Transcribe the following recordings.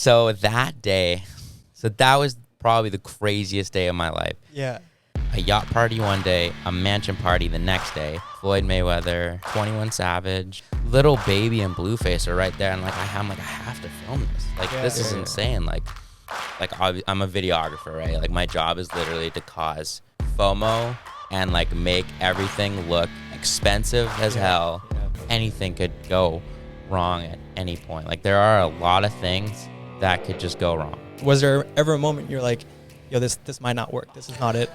So that day, that was probably the craziest day of my life. Yeah. A yacht party one day, a mansion party the next day. Floyd Mayweather, 21 Savage, Lil Baby and Blueface are right there, and I have to film this. This is insane. Like I'm a videographer, right? Like my job is literally to cause FOMO and make everything look expensive as hell. Yeah. Anything could go wrong at any point. Like there are a lot of things that could just go wrong. Was there ever a moment you're like, yo, this might not work. This is not it.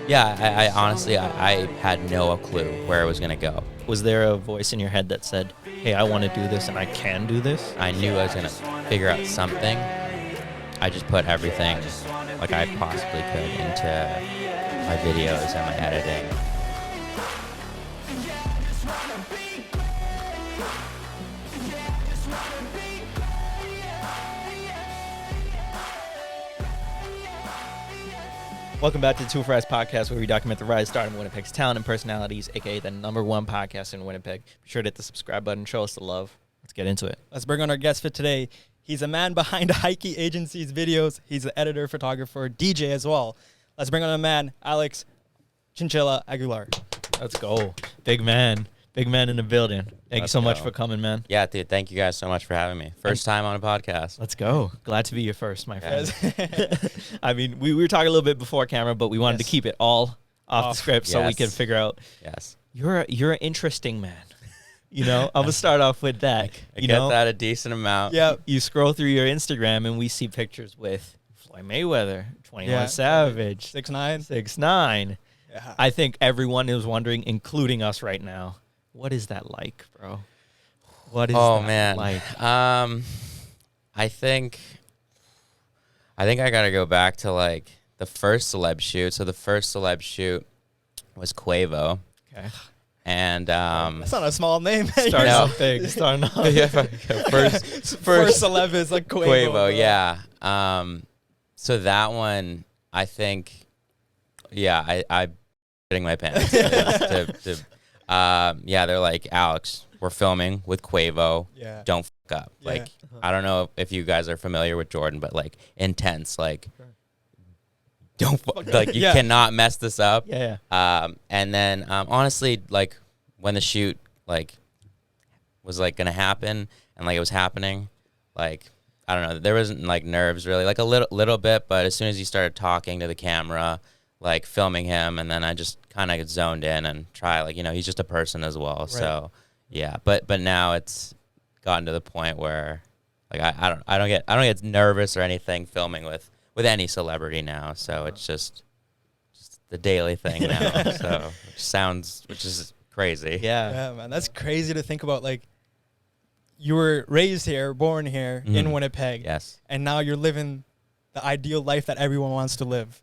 Yeah, I honestly had no clue where it was going to go. Was there a voice in your head that said, hey, I want to do this and I can do this? I knew I was going to figure out something. I just put everything I possibly could into my videos and my editing. Welcome back to the Two Fries podcast, where we document the rise, stardom, Winnipeg's talent and personalities, aka the #1 podcast in Winnipeg. Be sure to hit the subscribe button, show us the love. Let's get into it. Let's bring on our guest for today. He's a man behind Heike Agency's videos. He's an editor, photographer, DJ as well. Let's bring on a man, Alex Chinchilla Aguilar. Let's go. Big man in the building. Thank you so much for coming, man. Yeah, dude, thank you guys so much for having me. First time on a podcast. Let's go. Glad to be your first, my friend. I mean, we were talking a little bit before camera, but we wanted to keep it all off the script so we can figure out. Yes. You're an interesting man. I'm going to start off with that. I get that a decent amount. Yeah. You scroll through your Instagram and we see pictures with Floyd Mayweather, 21 Savage, 6ix9ine. Yeah. I think everyone is wondering, including us right now, what is that like, bro? What is that like? I think I gotta go back to the first celeb shoot. So the first celeb shout was Quavo. Okay. And that's not a small name. Starting off big. Starting off. Yeah, first celeb is like Quavo. Yeah. So that one, I think, I shitting my pants. They're like, Alex, we're filming with Quavo. Yeah. Don't fuck up. I don't know if you guys are familiar with Jordan, but intense. Don't you cannot mess this up. Yeah. And then honestly, when the shoot was gonna happen and it was happening, I don't know, there wasn't nerves really, a little bit, but as soon as he started talking to the camera, filming him, and then I just kind of zoned in and try he's just a person as well. Right. So yeah, but now it's gotten to the point where I don't get nervous or anything filming with any celebrity now. So it's just the daily thing now. So which is crazy. Yeah, man, that's crazy to think about. You were raised here, born here in Winnipeg. Yes. And now you're living the ideal life that everyone wants to live.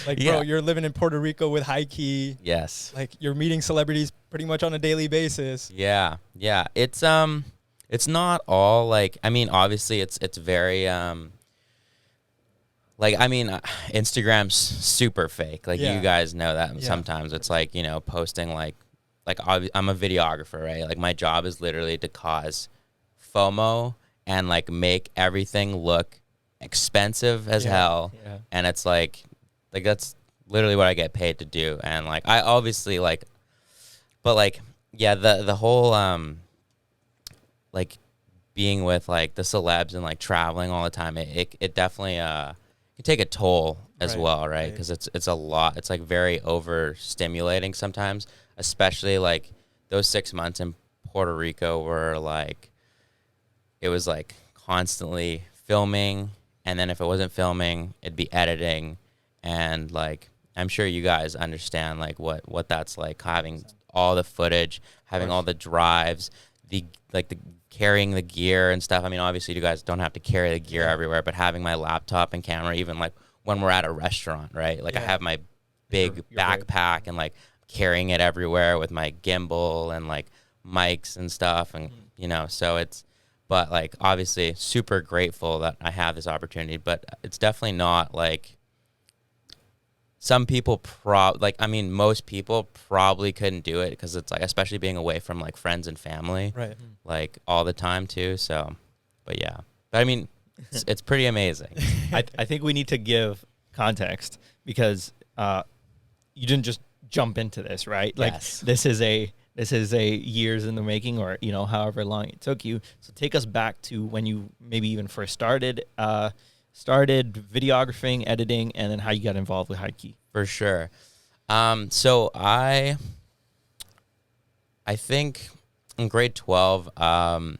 Bro, you're living in Puerto Rico with Heike. Yes. You're meeting celebrities pretty much on a daily basis. Yeah. It's not all obviously it's very Instagram's super fake. You guys know that. Sometimes it's posting I'm a videographer, right? My job is literally to cause FOMO and make everything look expensive as hell. Yeah. And it's that's literally what I get paid to do. And I obviously the whole being with the celebs and traveling all the time, it definitely can take a toll as well, right? Because it's a lot. It's very overstimulating sometimes, especially those 6 months in Puerto Rico were it was constantly filming, and then if it wasn't filming, it'd be editing. And I'm sure you guys understand what that's like, having all the footage, having all the drives, the carrying the gear and stuff. I mean, obviously you guys don't have to carry the gear everywhere, but having my laptop and camera, even when we're at a restaurant, right? I have my big backpack and carrying it everywhere with my gimbal and mics and stuff, and so it's, but obviously super grateful that I have this opportunity, but it's definitely not some people most people probably couldn't do it, because it's especially being away from friends and family, right? All the time too. So, but yeah, but I mean, it's pretty amazing. I think we need to give context because you didn't just jump into this, right? Like Yes. this is a years in the making, or however long it took you. So take us back to when you maybe even first started videographing, editing, and then how you got involved with Hikey. For sure. So I think in grade 12, I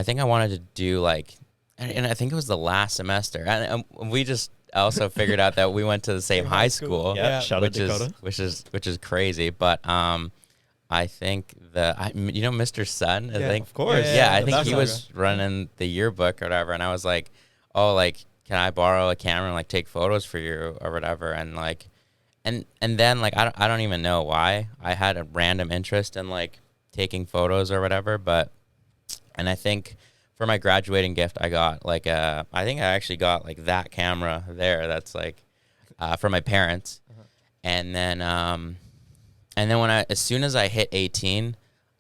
think I wanted to do like, and I think it was the last semester, and we just also figured out that we went to the same high school. Yeah, shout out Dakota. which is crazy. But I think Mr. Sun. I think, of course. I think he was running the yearbook or whatever, and I was like, oh, like, can I borrow a camera and like take photos for you or whatever, and like. And then like I don't even know why I had a random interest in like taking photos or whatever, and I think for my graduating gift I got like I think I actually got like that camera there that's like from my parents, and then when as soon as I hit 18,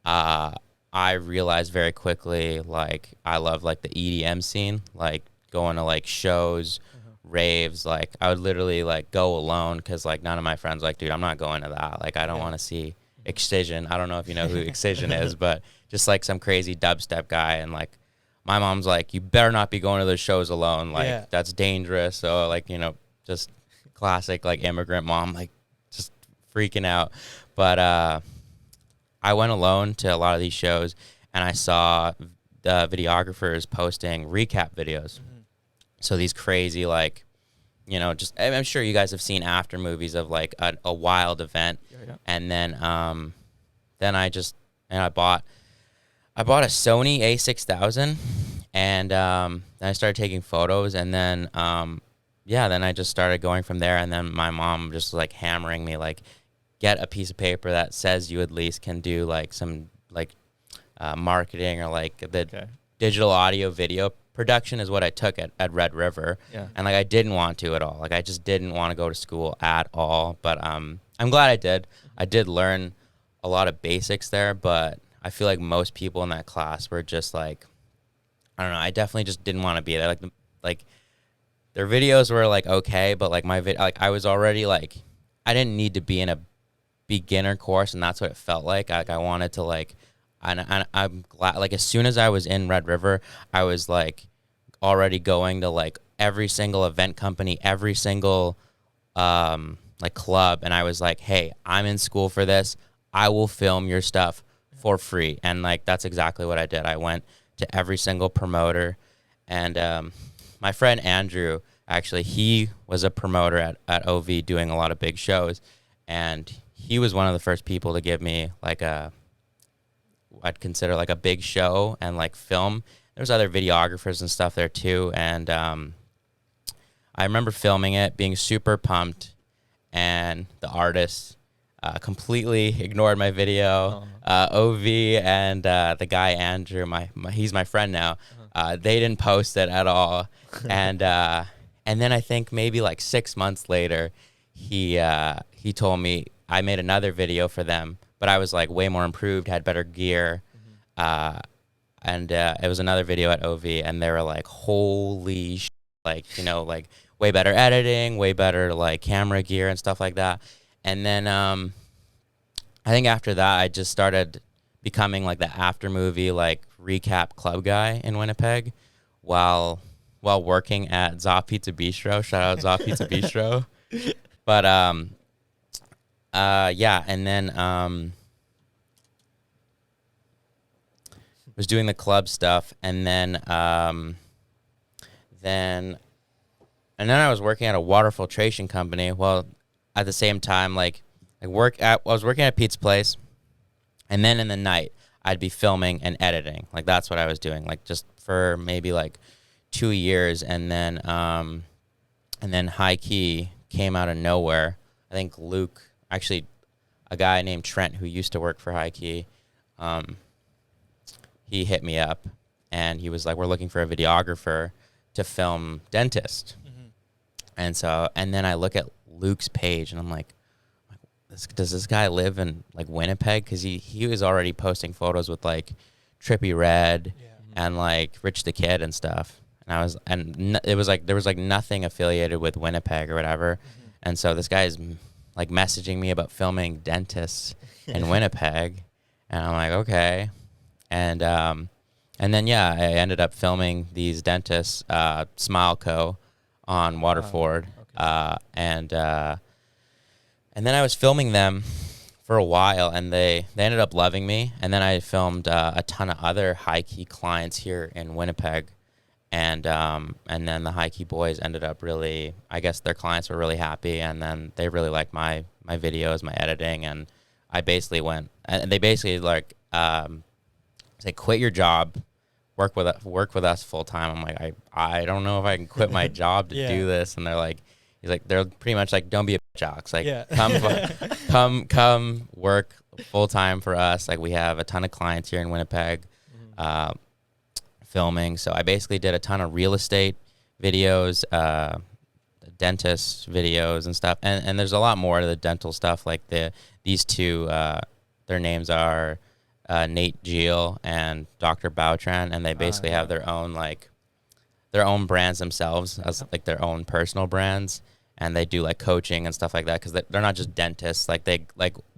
I realized very quickly like I love like the EDM scene, like going to like shows. Raves, like I would literally like go alone because like none of my friends like, dude, I'm not going to that, like I don't want to see Excision. I don't know if you know who Excision is, but just like some crazy dubstep guy, and like my mom's like, you better not be going to those shows alone, like that's dangerous. So like just classic like immigrant mom, like just freaking out. But I went alone to a lot of these shows, and I saw the videographers posting recap videos. So these crazy, like, just I'm sure you guys have seen after movies of like a wild event, and then I bought a Sony A6000, and then I started taking photos, and then then I just started going from there, and then my mom just like hammering me like, get a piece of paper that says you at least can do like some like marketing or like the digital audio video production is what I took at Red River. And like I didn't want to at all. Like I just didn't want to go to school at all. But I'm glad I did. I did learn a lot of basics there, but I feel like most people in that class were just like, I don't know, I definitely just didn't want to be there. Like their videos were like okay, but like I was already like, I didn't need to be in a beginner course, and that's what it felt like. Like I wanted to like, and I'm glad, like, as soon as I was in Red River, I was, like, already going to, like, every single event company, every single, like, club, and I was like, hey, I'm in school for this. I will film your stuff for free, and, like, that's exactly what I did. I went to every single promoter, and my friend Andrew, actually, he was a promoter at OV doing a lot of big shows, and he was one of the first people to give me, like, I'd consider like a big show and like film. There's other videographers and stuff there too, and I remember filming it, being super pumped, and the artist completely ignored my video. OV and the guy Andrew, he's my friend now. They didn't post it at all, and then I think maybe like 6 months later, he told me I made another video for them. But I was like way more improved, had better gear, and it was another video at OV, and they were like, "Holy sh!" Like like way better editing, way better like camera gear and stuff like that. And then I think after that, I just started becoming like the after movie like recap club guy in Winnipeg, while working at Za Pizza Bistro. Shout out Za Pizza Bistro. But and then was doing the club stuff, and then I was working at a water filtration company. Well, at the same time, I was working at a pizza place, and then in the night I'd be filming and editing. Like that's what I was doing, like just for maybe like 2 years, and then High Key came out of nowhere. I think Luke. Actually, a guy named Trent who used to work for High Key, he hit me up, and he was like, we're looking for a videographer to film Dentist. And then I look at Luke's page, and I'm like, does this guy live in like Winnipeg? Because he was already posting photos with like Trippie Redd and like Rich the Kid and stuff. And it was like there was like nothing affiliated with Winnipeg or whatever. And so this guy is like messaging me about filming dentists in Winnipeg, and I'm like, okay. And then yeah, I ended up filming these dentists, Smile Co. on Waterford, and then I was filming them for a while, and they ended up loving me. And then I filmed a ton of other high key clients here in Winnipeg. And then the High Key Boys ended up really, I guess their clients were really happy, and then they really liked my videos, my editing, and I basically went, and they basically like, say, quit your job, work with us full time. I'm like, I don't know if I can quit my job to do this, and they're pretty much like, don't be a bitch, Alex, like come work full time for us. Like we have a ton of clients here in Winnipeg. Filming. So I basically did a ton of real estate videos, dentist videos and stuff. And there's a lot more to the dental stuff. Like these two, their names are Nate Geel and Dr. Bautran, and they basically have their own brands themselves as like their own personal brands. And they do like coaching and stuff like that because they're not just dentists. They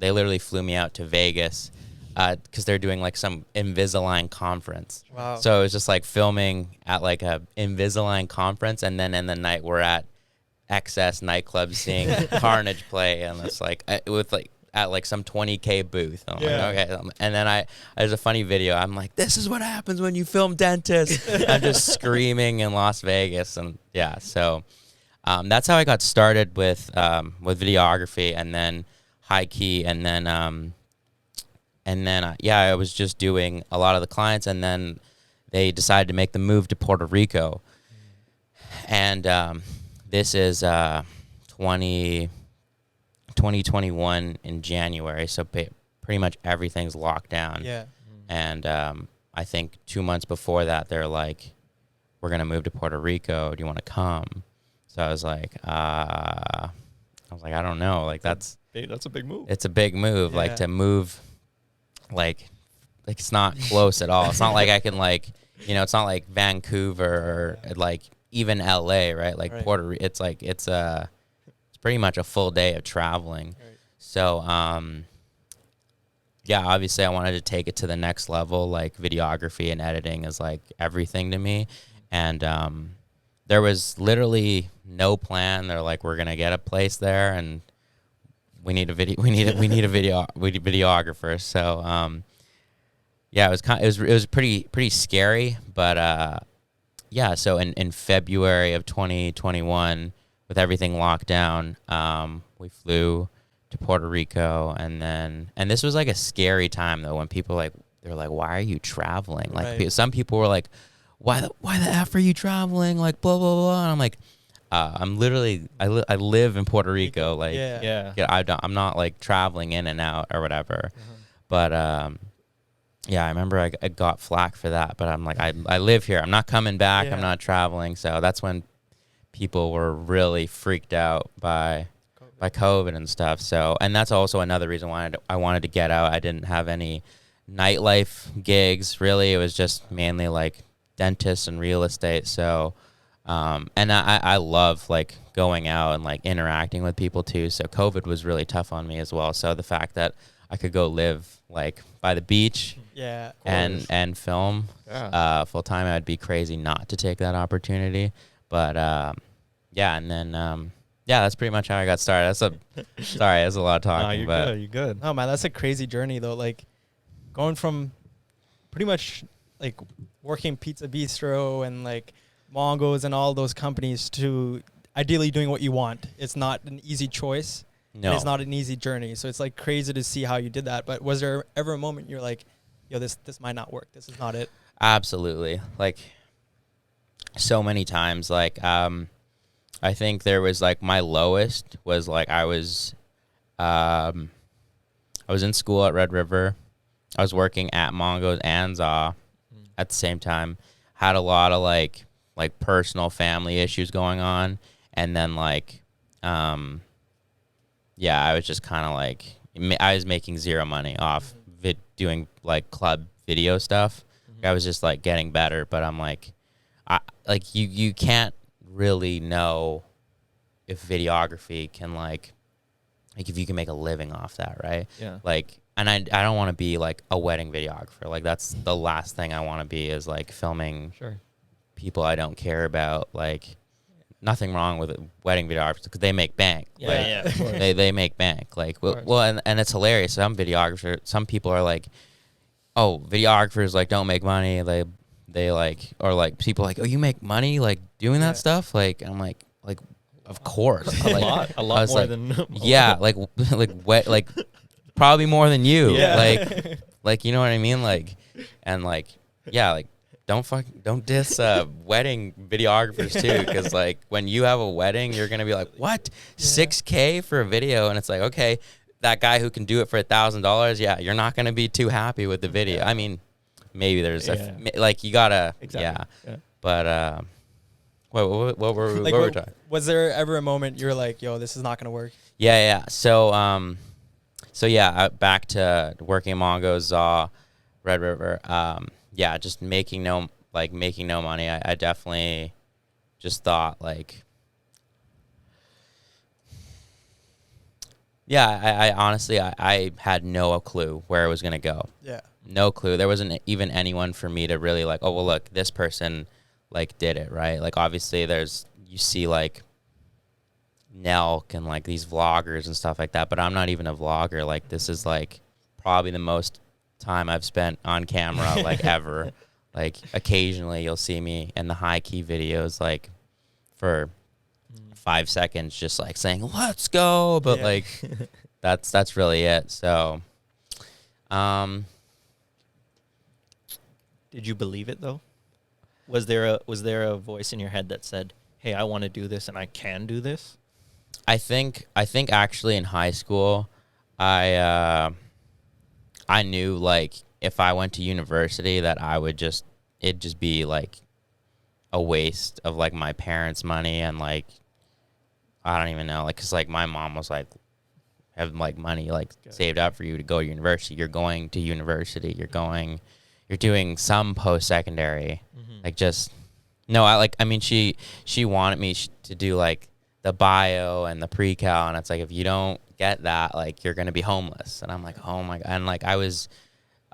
literally flew me out to Vegas because they're doing like some Invisalign conference. Wow. So it was just like filming at like a Invisalign conference, and then in the night we're at XS nightclub seeing Carnage play, and it's like with like at like some 20K booth. I'm like, okay. And then there's a funny video. I'm like, this is what happens when you film dentists. I'm just screaming in Las Vegas, and yeah. So that's how I got started with videography, and then high key, and then I was just doing a lot of the clients, and then they decided to make the move to Puerto Rico. And this is 2021 in January, so pretty much everything's locked down. Yeah. And I think 2 months before that, they're like, we're going to move to Puerto Rico. Do you want to come? So I was like, I don't know. Like that's a big move. It's a big move, like to move. Like it's not close at all. It's not like I can it's not like Vancouver or like even LA, right? Like Puerto Rico, it's pretty much a full day of traveling. Right. So, obviously I wanted to take it to the next level. Like videography and editing is like everything to me. And, there was literally no plan. They're like, we're going to get a place there, and we need a videographer. So, it was pretty scary, but, so in February of 2021, with everything locked down, we flew to Puerto Rico, and this was like a scary time though, when people they're like, why are you traveling? Like some people were like, why the F are you traveling? Like blah, blah, blah. And I'm like, I'm literally, I live in Puerto Rico. Like, I'm not like traveling in and out or whatever. But, I remember I got flack for that, but I'm like, I live here. I'm not coming back. I'm not traveling. So that's when people were really freaked out by COVID and stuff. So, and that's also another reason why I wanted to get out. I didn't have any nightlife gigs. Really, it was just mainly like dentists and real estate. So, and I love like going out and like interacting with people too. So COVID was really tough on me as well. So the fact that I could go live like by the beach and film full time, I'd be crazy not to take that opportunity. But and then that's pretty much how I got started. That's a lot of talking. No, you're good. Oh man, that's a crazy journey though. Like going from pretty much like working Pizza Bistro and like Mongos and all those companies to ideally doing what you want. It's not an easy choice. No, it's not an easy journey. So it's like crazy to see how you did that. But was there ever a moment you're like, yo, this might not work. This is not it. Absolutely. Like so many times, like, I think there was like my lowest was like I was in school at Red River. I was working at Mongos and Zaw at the same time. Had a lot of like personal family issues going on, and then like I was just kind of like I was making zero money off doing like club video stuff, I was just like getting better, but I'm like, you can't really know if videography can like if you can make a living off that, right? Yeah. Like, and I don't want to be like a wedding videographer. Like that's the last thing I want to be, is like filming people I don't care about. Like, nothing wrong with wedding videographers because they make bank. Yeah, of course. They make bank. Like, well, and it's hilarious. Some videographers, some people are like, oh, videographers like don't make money. They like, or like people like, oh, you make money like doing that stuff. Like, I'm like, of course, a lot more than yeah, like probably more than you. Yeah. Like you know what I mean? Like, and like, yeah, like don't diss wedding videographers too, because like when you have a wedding, you're gonna be like, what, $6K for a video, and it's like, okay, that guy who can do it for $1,000, yeah, you're not gonna be too happy with the video. I mean, maybe there's like you gotta but what were we talking? Was there ever a moment you were like, yo, this is not gonna work? Yeah. So back to working at Mongo, Zaw, Red River. Just making no money. I definitely just thought like, I honestly I had no clue where it was gonna go. Yeah. No clue. There wasn't even anyone for me to really like, oh well, look, this person like did it, right? Like obviously you see like Nelk and like these vloggers and stuff like that, but I'm not even a vlogger. Like this is like probably the most time I've spent on camera like ever. Like occasionally you'll see me in the high key videos like for 5 seconds just like saying let's go, but like that's really it. So did you believe it though? Was there a voice in your head that said, hey, I want to do this and I can do this? I think actually in high school I knew like if I went to university that it'd just be like a waste of like my parents' money, and like I don't even know, like cuz like my mom was like, have like money like saved up for you to go to university. You're going to university. You're doing some post-secondary. Like just no, I mean she wanted me to do like the bio and the pre-cal, and it's like if you don't get that, like you're gonna be homeless. And I'm like, oh my god. And like I was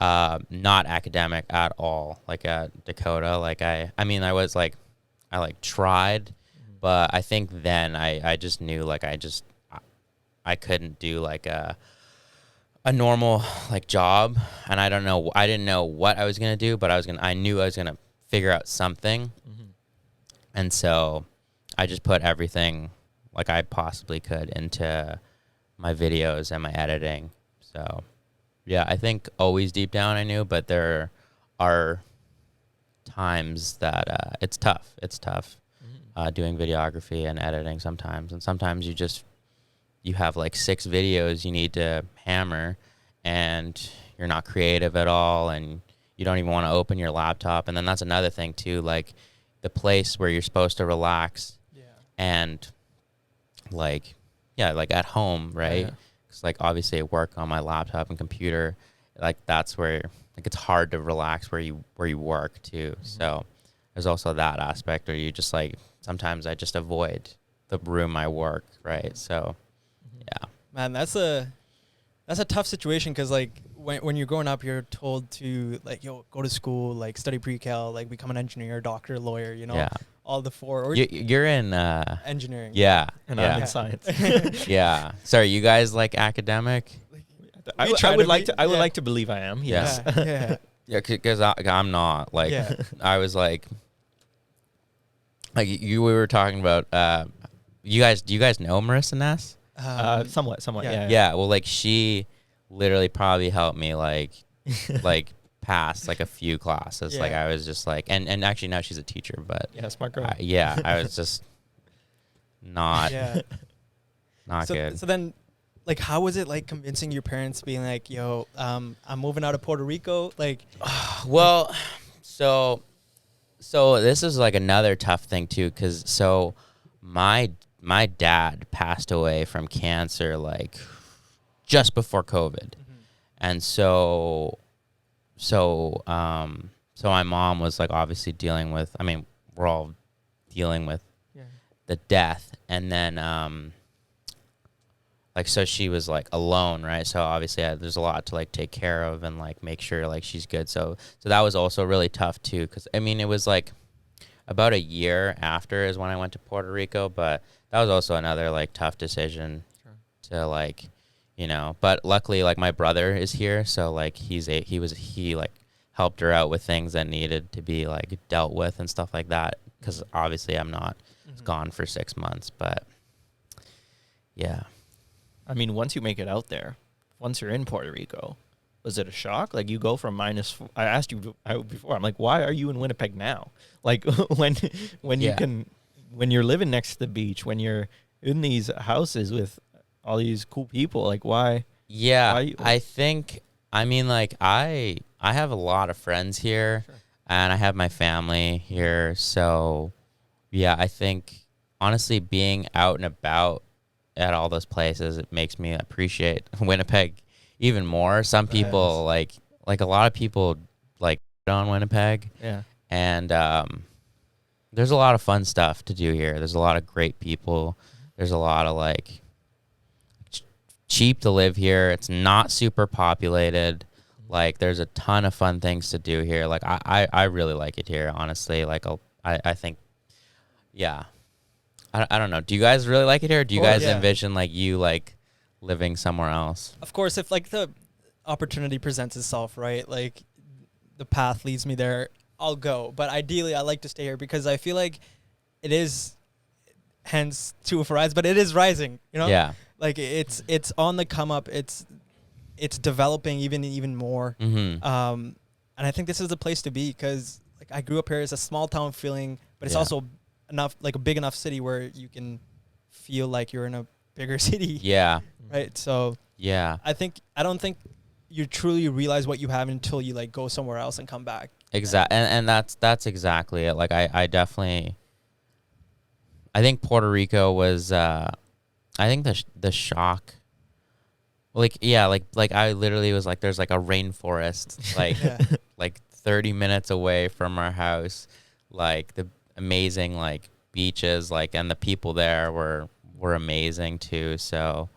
not academic at all, like at Dakota. Like I mean I was like I like tried, but I think then I just knew like I couldn't do like a normal like job, and I didn't know what I was gonna do, but I knew I was gonna figure out something. And so I just put everything like I possibly could into my videos and my editing. So yeah, I think always deep down I knew, but there are times that it's tough doing videography and editing sometimes. And sometimes you have like 6 videos you need to hammer, and you're not creative at all, and you don't even want to open your laptop. And then that's another thing too, like the place where you're supposed to relax and like at home, right? Because like obviously I work on my laptop and computer, like that's where like it's hard to relax where you work too. So there's also that aspect where you just like sometimes I just avoid the room I work, right? So yeah, man, that's a tough situation, because like when you're growing up, you're told to like, yo, go to school, like study pre-cal, like become an engineer, doctor, lawyer, you know, all the 4. Or you're in engineering. Yeah, and I'm in science. Yeah. Sorry, you guys like academic? I would like to believe I am. Yes. Yeah. Because I'm not. Like I was like we were talking about. Do you guys know Marissa Ness? Somewhat. Yeah. Well, like she literally probably helped me like pass like a few classes. Like I was just like, and actually now she's a teacher, but smart girl. I was just not good. So then, like, how was it like convincing your parents, being like, yo, I'm moving out of Puerto Rico? Like, well, so this is like another tough thing too, because so my dad passed away from cancer like just before COVID. And so so my mom was like obviously dealing with, I mean, we're all dealing with the death, and then like, so she was like alone, right? So obviously there's a lot to like take care of and like make sure like she's good. So that was also really tough too, because I mean, it was like about a year after is when I went to Puerto Rico, but that was also another like tough decision to like, you know, but luckily like my brother is here, so like he like helped her out with things that needed to be like dealt with and stuff like that, because obviously I'm not gone for 6 months, but yeah. I mean, once you make it out there, once you're in Puerto Rico, was it a shock? Like, you go from I asked you before, I'm like, why are you in Winnipeg now? Like, when you can, when you're living next to the beach, when you're in these houses with all these cool people, like, why? Yeah, I think, I mean, like, I have a lot of friends here, and I have my family here, so, yeah, I think, honestly, being out and about at all those places, it makes me appreciate Winnipeg even more. Some people like a lot of people like on Winnipeg. Yeah. And there's a lot of fun stuff to do here. There's a lot of great people. There's a lot of like cheap to live here. It's not super populated. Like, there's a ton of fun things to do here. Like, I really like it here, honestly. Like, I think, yeah. I don't know. Do you guys really like it here? Or do you guys envision like you like living somewhere else? Of course, if like the opportunity presents itself, right? Like the path leads me there, I'll go. But ideally, I like to stay here because I feel like it is, hence to rise, but it is rising. You know? Yeah. Like it's on the come up. It's developing even more. Mm-hmm. And I think this is the place to be because like I grew up here as a small town feeling, but it's also enough, like a big enough city where you can feel like you're in a bigger city. Yeah. Right. So yeah, I don't think you truly realize what you have until you like go somewhere else and come back. Exactly. And that's exactly it. Like I definitely, I think Puerto Rico was, I think the shock, like, yeah, like I literally was like, there's like a rainforest, like, like 30 minutes away from our house, like the amazing like beaches, like, and the people there were amazing too. So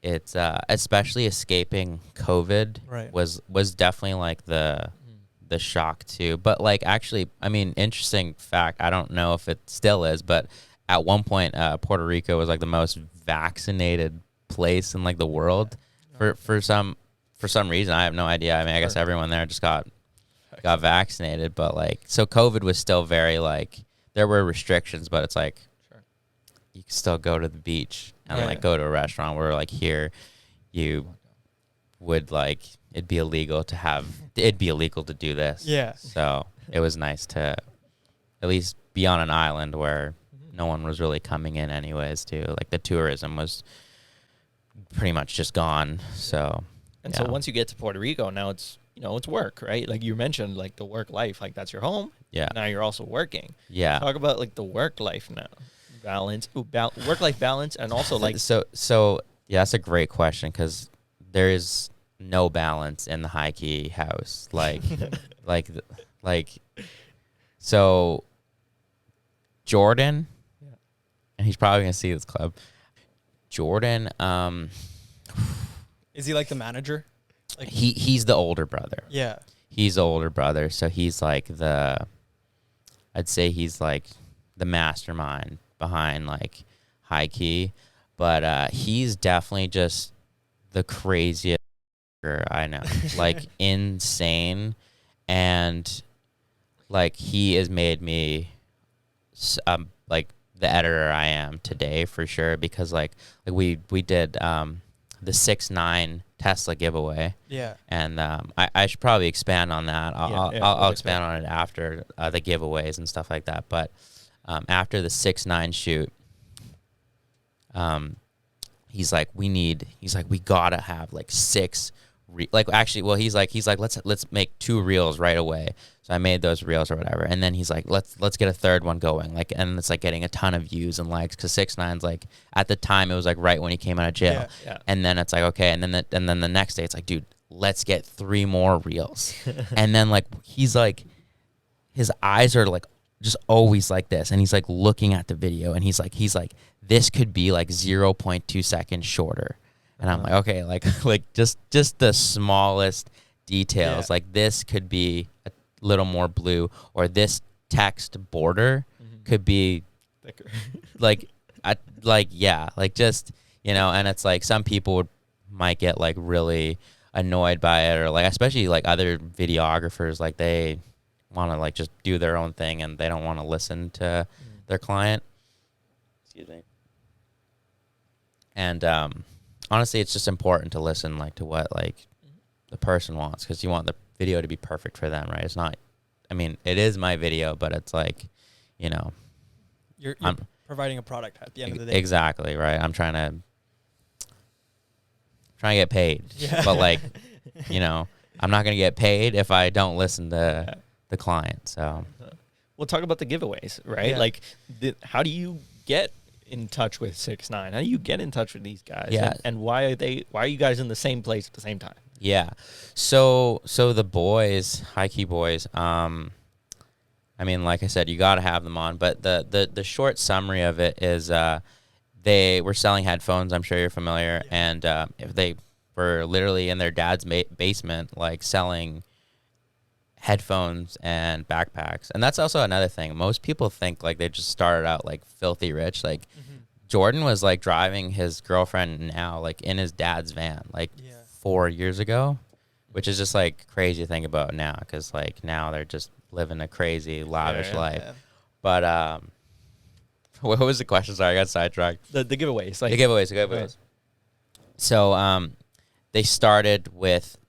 it's especially escaping COVID was definitely like the shock too. But like, actually, I mean, interesting fact, I don't know if it still is, but at one point Puerto Rico was like the most vaccinated place in like the world for some reason. I have no idea. I mean, I guess everyone there just got vaccinated, but like, so COVID was still very like, there were restrictions, but it's like you can still go to the beach and like go to a restaurant, where like here you would like, it'd be illegal to do this. Yeah. So it was nice to at least be on an island where no one was really coming in anyways too. Like the tourism was pretty much just gone. So, and so once you get to Puerto Rico, now it's, you know, it's work, right? Like you mentioned, like the work life, like that's your home. Yeah. Now you're also working. Yeah. Talk about like the work life now, balance, work life balance, and also like. So yeah, that's a great question, because there is no balance in the high key house. Like, so Jordan, and he's probably gonna see this club. Jordan, is he like the manager? Like he's the older brother. Yeah. He's the older brother, so he's like I'd say he's like the mastermind behind like high key, but he's definitely just the craziest I know, like insane, and like he has made me like the editor I am today for sure, because like we did the 6'9" Tesla giveaway. Yeah. And I should probably expand on that. I'll expand on it after the giveaways and stuff like that. But after the 6'9" shoot, he's like, we gotta have like 6 he's like let's make 2 reels right away. So I made those reels or whatever, and then he's like, let's get a third one going, like, and it's like getting a ton of views and likes, because 6'9's like, at the time it was like right when he came out of jail. Yeah. And then it's like, okay, and then the next day it's like, dude, let's get 3 more reels. And then like he's like, his eyes are like just always like this, and he's like looking at the video, and he's like this could be like 0.2 seconds shorter. And I'm like, okay, like just the smallest details, like this could be a little more blue, or this text border could be thicker. like just, you know. And it's like some people might get like really annoyed by it, or like especially like other videographers, like they want to like just do their own thing and they don't want to listen to their client. Excuse me. And honestly, it's just important to listen like to what like the person wants, because you want the video to be perfect for them, right? It's not, I mean, it is my video, but it's like, you know, you're providing a product at the end of the day. Exactly, right. I'm trying to get paid, but like, you know, I'm not going to get paid if I don't listen to the client. So we'll talk about the giveaways, right? Like how do you get in touch with 6ix9ine? How do you get in touch with these guys? Yeah. And why are you guys in the same place at the same time? Yeah. So the boys, High Key Boys, I mean, like I said, you got to have them on, but the short summary of it is they were selling headphones. I'm sure you're familiar. And if they were literally in their dad's basement, like selling headphones and backpacks. And that's also another thing. Most people think like they just started out like filthy rich. Like Jordan was like driving his girlfriend now like in his dad's van like 4 years ago, which is just like crazy to think about now, because like now they're just living a crazy lavish life. But what was the question? Sorry, I got sidetracked. The giveaways. Like The giveaways. So they started with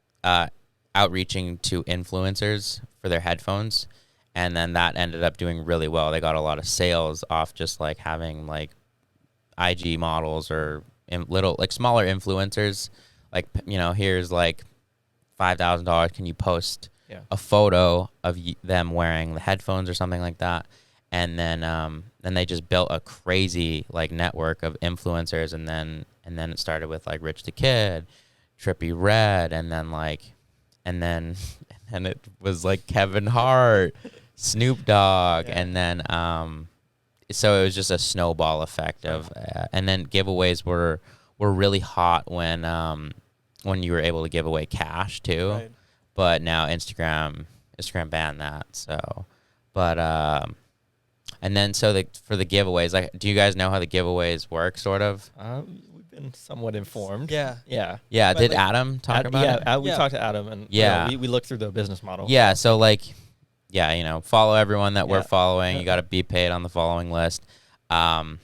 outreaching to influencers for their headphones, and then that ended up doing really well. They got a lot of sales off just like having like IG models or little like smaller influencers, like, you know, here's like $5,000, can you post a photo of them wearing the headphones or something like that. And then they just built a crazy like network of influencers, and then it started with like Rich the Kid, Trippie Redd, and then it was like Kevin Hart, Snoop Dogg, and then so it was just a snowball effect of and then giveaways were really hot when you were able to give away cash too. Right. But now Instagram banned that. So, but and then so for the giveaways, like, do you guys know how the giveaways work? Sort of. We've been somewhat informed. Yeah. But did like, Adam talk about it? We talked to Adam, and we looked through the business model. Yeah. So like, you know, follow everyone that we're following. You got to be paid on the following list. The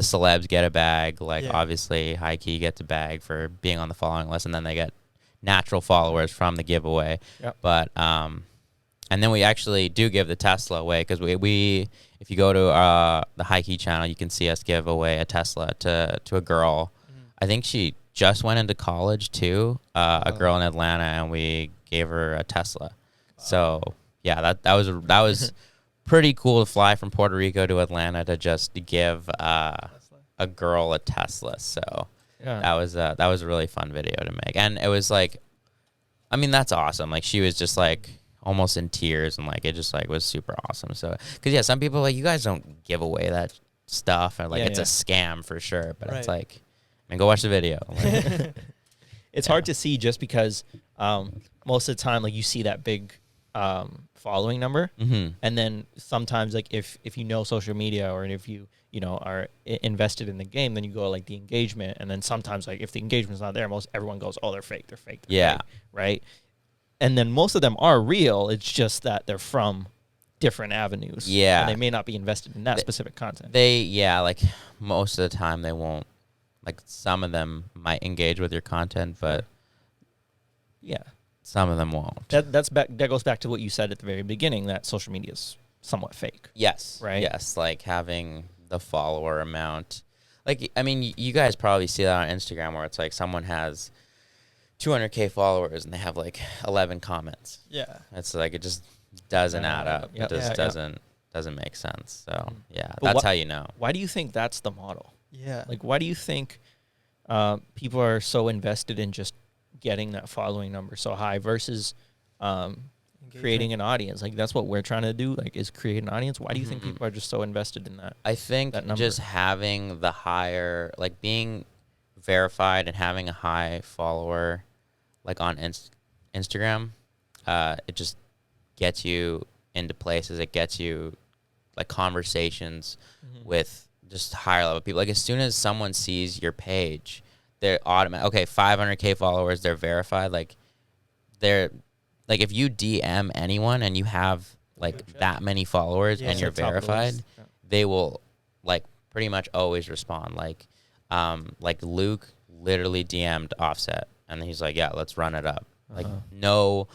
celebs get a bag. Like obviously, High Key gets a bag for being on the following list, and then they get natural followers from the giveaway. Yep. But and then we actually do give the Tesla away, because we if you go to the High Key channel, you can see us give away a Tesla to a girl. I think she just went into college too, a girl in Atlanta, and we gave her a Tesla. So yeah, that was pretty cool to fly from Puerto Rico to Atlanta to just give a girl a Tesla. So that was a really fun video to make, and it was like, I mean, that's awesome. Like she was just like almost in tears, and like it just like was super awesome. So because some people are like, you guys don't give away that stuff, and like it's a scam for sure. But it's like, I mean, go watch the video. Like, it's hard to see just because most of the time, like you see that big following number, and then sometimes like if you know social media, or if you know are invested in the game, then you go like the engagement, and then sometimes like if the engagement's not there, everyone goes, oh, they're fake, they're fake, right? And then most of them are real. It's just that they're from different avenues. Yeah, and they may not be invested in that specific content. Like most of the time they won't. Like some of them might engage with your content, but some of them won't. That goes back to what you said at the very beginning, that social media is somewhat fake. Yes. Right? Yes, like having the follower amount. Like, I mean, you guys probably see that on Instagram, where it's like someone has 200K followers and they have like 11 comments. Yeah. It's like it just doesn't add up. It just doesn't make sense. So, that's how you know. Why do you think that's the model? Yeah. Like, why do you think people are so invested in just getting that following number so high versus creating an audience? Like, that's what we're trying to do, like, is create an audience. Why do you think people are just so invested in that? I think just having the higher, like, being verified and having a high follower, like, on Instagram, it just gets you into places. It gets you, like, conversations with just higher level people. Like, as soon as someone sees your page, they're automatic. Okay, 500K followers, they're verified. Like, they're like, if you DM anyone and you have like that many followers and you're verified, they will like pretty much always respond. Like Luke literally DM'd Offset and he's like, yeah, let's run it up. Like, no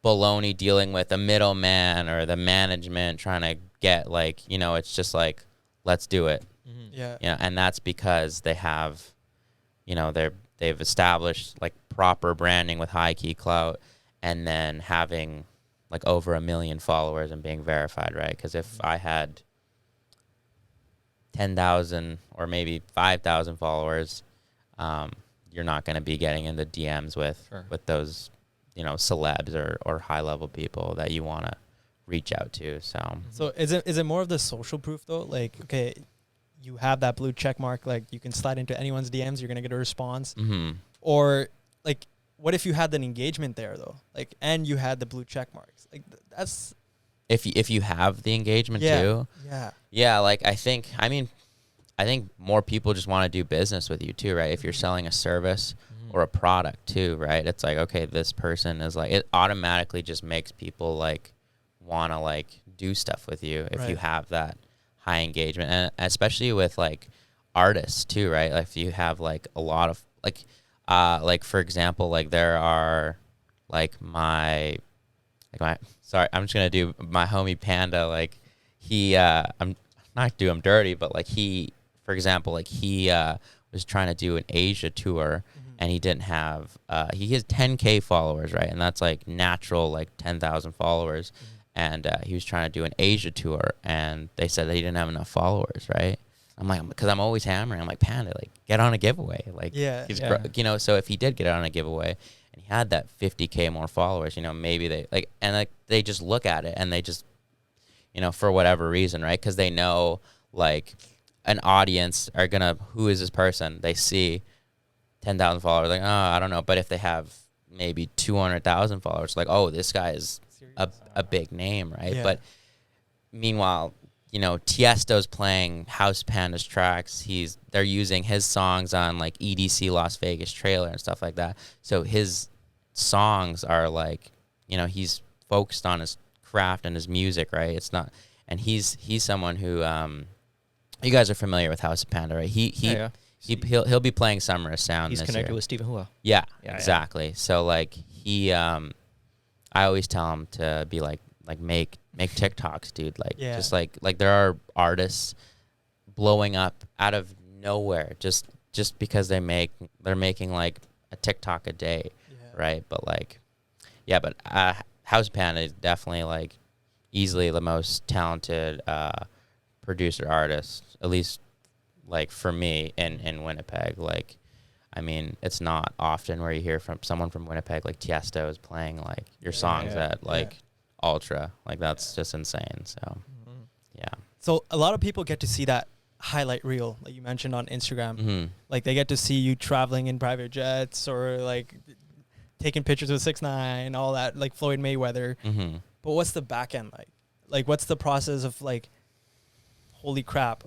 baloney dealing with a middleman or the management trying to get, like, you know, it's just like, let's do it. Yeah. You know, and that's because they have, you know, they've established like proper branding with high key clout, and then having like over 1 million followers and being verified, right? Because if I had 10,000 or maybe 5,000 followers, you're not going to be getting in the DMs with those, you know, celebs or high level people that you want to reach out to. So is it more of the social proof though? Like, okay, you have that blue check mark, like you can slide into anyone's DMs, you're gonna get a response. Or like, what if you had an engagement there though, like, and you had the blue check marks? Like, that's if you have the engagement too. Yeah. Like, I think more people just want to do business with you too, right? If you're selling a service or a product too, right? It's like, okay, this person is like, it automatically just makes people like want to like do stuff with you if you have that high engagement, and especially with like artists too, right? Like, if you have like a lot of like for example, like there are like my sorry, I'm just gonna do my homie Panda. Like, he I'm not do him dirty, but like he, for example, like he was trying to do an Asia tour, and he didn't have he has 10K followers, right? And that's like natural, like 10,000 followers. And he was trying to do an Asia tour, and they said that he didn't have enough followers, right? I'm like, because I'm always hammering. I'm like, Panda, like, get on a giveaway. Like, you know, so if he did get on a giveaway and he had that 50K more followers, you know, maybe they like, and like they just look at it and they just, you know, for whatever reason, right? Because they know like an audience are gonna, who is this person? They see 10,000 followers, like, oh, I don't know. But if they have maybe 200,000 followers, like, oh, this guy is a big name, right? But meanwhile, you know, Tiesto's playing House Panda's tracks. They're using his songs on like EDC Las Vegas trailer and stuff like that. So his songs are like, you know, he's focused on his craft and his music, right? It's not, and he's someone who, you guys are familiar with House of Panda, right? He'll be playing Summer of Sound. He's this connected year. with Stephen Hua. Yeah, exactly. So like I always tell him to be like make TikToks, dude. Like, just like there are artists blowing up out of nowhere just because they're making like a TikTok a day, right? But like, but House Panda is definitely like easily the most talented producer artist, at least like for me in Winnipeg. Like, I mean, it's not often where you hear from someone from Winnipeg, like Tiesto is playing like your songs at like Ultra. Like, that's just insane. So, So a lot of people get to see that highlight reel, like you mentioned on Instagram. Like, they get to see you traveling in private jets or like taking pictures with 6ix9ine, all that, like Floyd Mayweather. But what's the back end like? Like, what's the process of like, holy crap,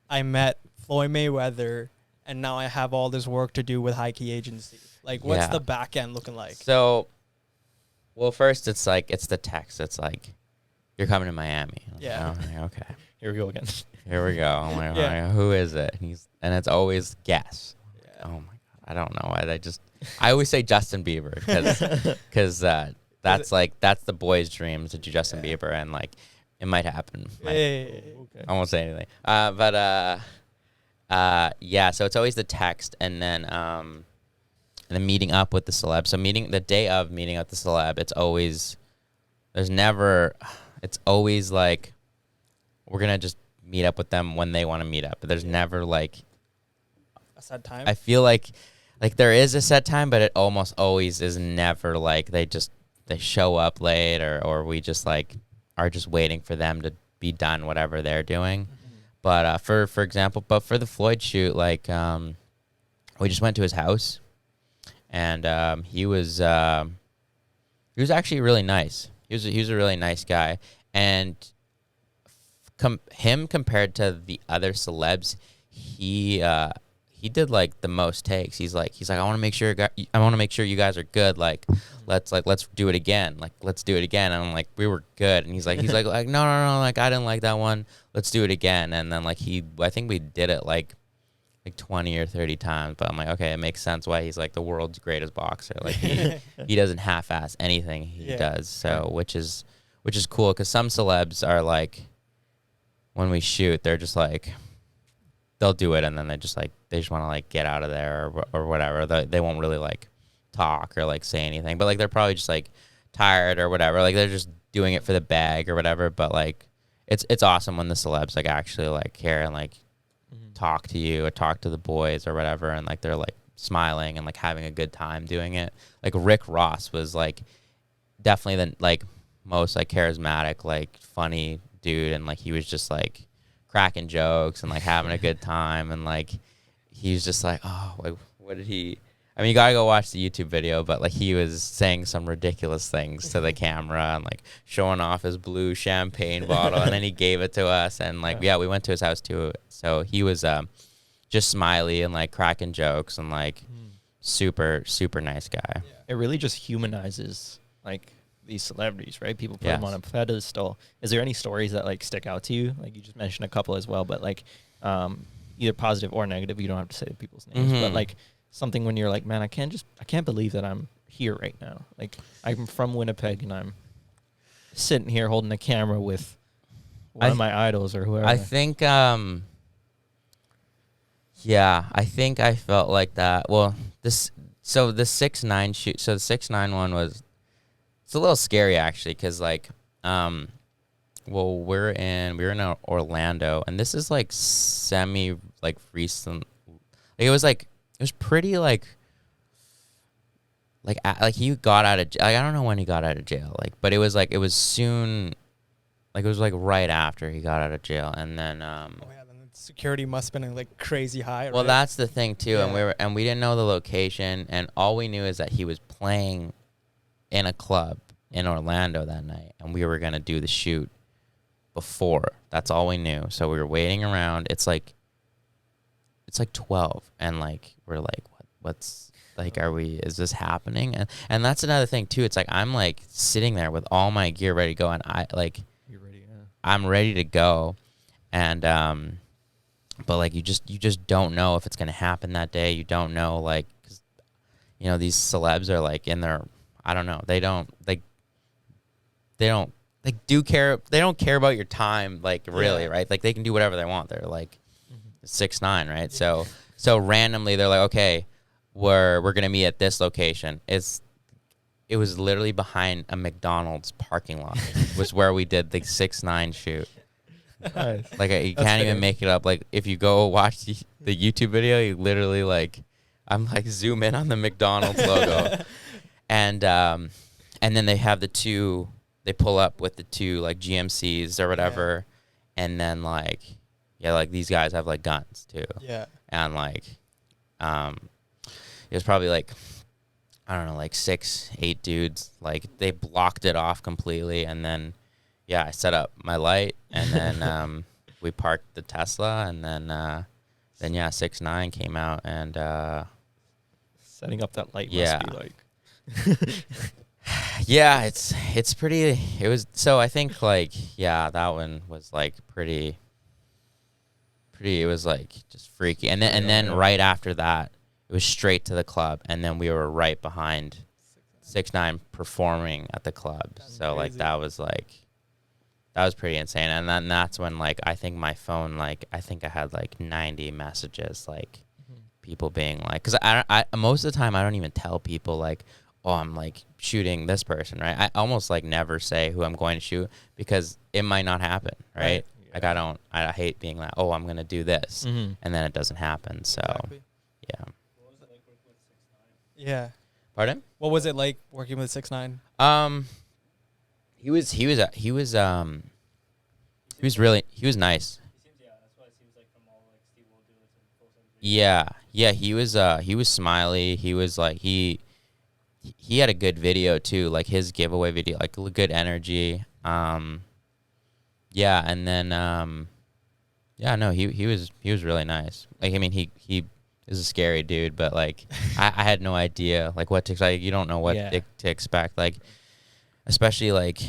I met Floyd Mayweather, and now I have all this work to do with High Key Agency. Like, what's the back end looking like? So, well, first it's like, it's the text. It's like, you're coming to Miami. Okay. Here we go again. Here we go. I'm like, all right, who is it? And it's always guess. Oh my God, I don't know. I always say Justin Bieber because that's the boy's dream to do Justin Bieber, and like it might happen. I won't say anything. So it's always the text, and then meeting up with the celeb. So the day of meeting up the celeb, it's always like we're gonna just meet up with them when they want to meet up. But there's never like a set time. I feel like like there is a set time, but it almost always is never like they show up late or we just like are just waiting for them to be done whatever they're doing. But for example, for the Floyd shoot, like we just went to his house, and he was actually really nice. He was a really nice guy, and him compared to the other celebs, he did like the most takes. He's like I want to make sure you guys are good. Like let's do it again. Like let's do it again. And I'm like, we were good. And he's like no, like I didn't like that one. Let's do it again. And then like I think we did it like 20 or 30 times. But I'm like, okay, it makes sense why he's like the world's greatest boxer. Like he doesn't half-ass anything he does. So which is cool, because some celebs are like, when we shoot, they're just like, they'll do it and then they just want to like get out of there or whatever. They won't really like talk or like say anything, but like they're probably just like tired or whatever. Like they're just doing it for the bag or whatever. But like it's awesome when the celebs like actually like care and like talk to you or talk to the boys or whatever, and like they're like smiling and like having a good time doing it. Like Rick Ross was like definitely the like most like charismatic, like funny dude, and like he was just like cracking jokes and like having a good time, and like he's just like, oh, like what did he, I mean, you gotta go watch the YouTube video, but like he was saying some ridiculous things to the camera and like showing off his blue champagne bottle, and then he gave it to us, and like we went to his house too, so he was just smiley and like cracking jokes and like super nice guy. It really just humanizes like these celebrities, right? People put them on a pedestal. Is there any stories that like stick out to you? Like you just mentioned a couple as well, but like either positive or negative. You don't have to say the people's names, but like something when you're like, man, I can't believe that I'm here right now. Like I'm from Winnipeg and I'm sitting here holding a camera with one of my idols or whoever. I think I think I felt like that. Well, the 6ix9ine shoot. So the 6ix9ine one was, it's a little scary actually, because like, well, we were in Orlando, and this is like semi like recent. Like it was pretty like he got out of like, I don't know when he got out of jail, like, but it was soon, like it was like right after he got out of jail, and then then the security must have been like crazy high. Well, right? that's the thing too, and we didn't know the location, and all we knew is that he was playing in a club in Orlando that night, and we were gonna do the shoot before. That's all we knew. So we were waiting around. It's like 12, and like we're like, what's like, is this happening? And that's another thing too. It's like I'm like sitting there with all my gear ready to go, and You're ready, yeah. I'm ready to go, and but like you just don't know if it's gonna happen that day. You don't know, like, 'cause, you know, these celebs are like in their, I don't know, they don't care about your time, like, really, right? Like they can do whatever they want. They're like 6ix9ine, right? So randomly they're like, okay, we're gonna meet at this location. It was literally behind a McDonald's parking lot. Was where we did the 6ix9ine shoot. Nice. Like you can't even make it up. Like if you go watch the YouTube video, you literally like, I'm like zoom in on the McDonald's logo, and then they have they pull up with the two like GMCs or whatever, and then like like these guys have like guns too. Yeah. And like it was probably like, I don't know, like 6-8 dudes. Like they blocked it off completely, and then I set up my light, and then we parked the Tesla, and then 6ix9ine came out, and setting up that light must be like yeah, it's pretty. It was, so I think like that one was like pretty. It was like just freaky, and then right after that, it was straight to the club, and then we were right behind 6ix9ine performing at the club. So like that was pretty insane, and then that's when like I think my phone, like I think I had like 90 messages, like people being like, because I most of the time I don't even tell people like, oh, I'm like shooting this person, right? I almost like never say who I'm going to shoot, because it might not happen, right? Like I hate being like, oh, I'm gonna do this, and then it doesn't happen. So Exactly. yeah. What was it like working with Yeah. Pardon? What was it like working with 6ix9ine? He was really he was nice. Yeah, he was smiley. He was like he had a good video too, like his giveaway video, like good energy. Yeah, and then yeah, no, he was really nice. Like, I mean, he is a scary dude, but like I had no idea like what to expect. You don't know what to expect, like especially like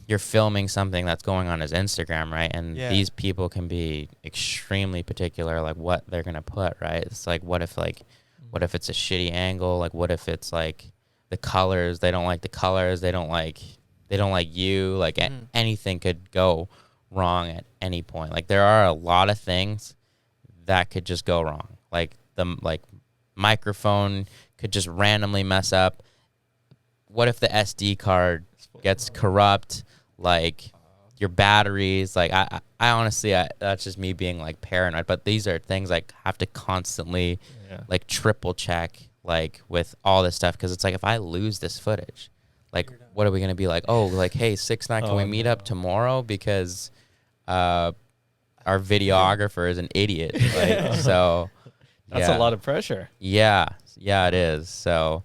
you're filming something that's going on his Instagram, right? And these people can be extremely particular, like what they're gonna put, right? It's like what if it's a shitty angle? Like what if it's like the colors? They don't like the colors. They don't like you. Like anything could go wrong at any point. Like there are a lot of things that could just go wrong. Like the microphone could just randomly mess up. What if the SD card gets corrupt? Like your batteries, like I honestly, that's just me being like paranoid, but these are things like have to constantly like triple check like with all this stuff, because it's like if I lose this footage, like what are we gonna be like? Oh, like hey 6ix9ine, can we meet up tomorrow because our videographer is an idiot. Like so that's a lot of pressure. Yeah, it is. So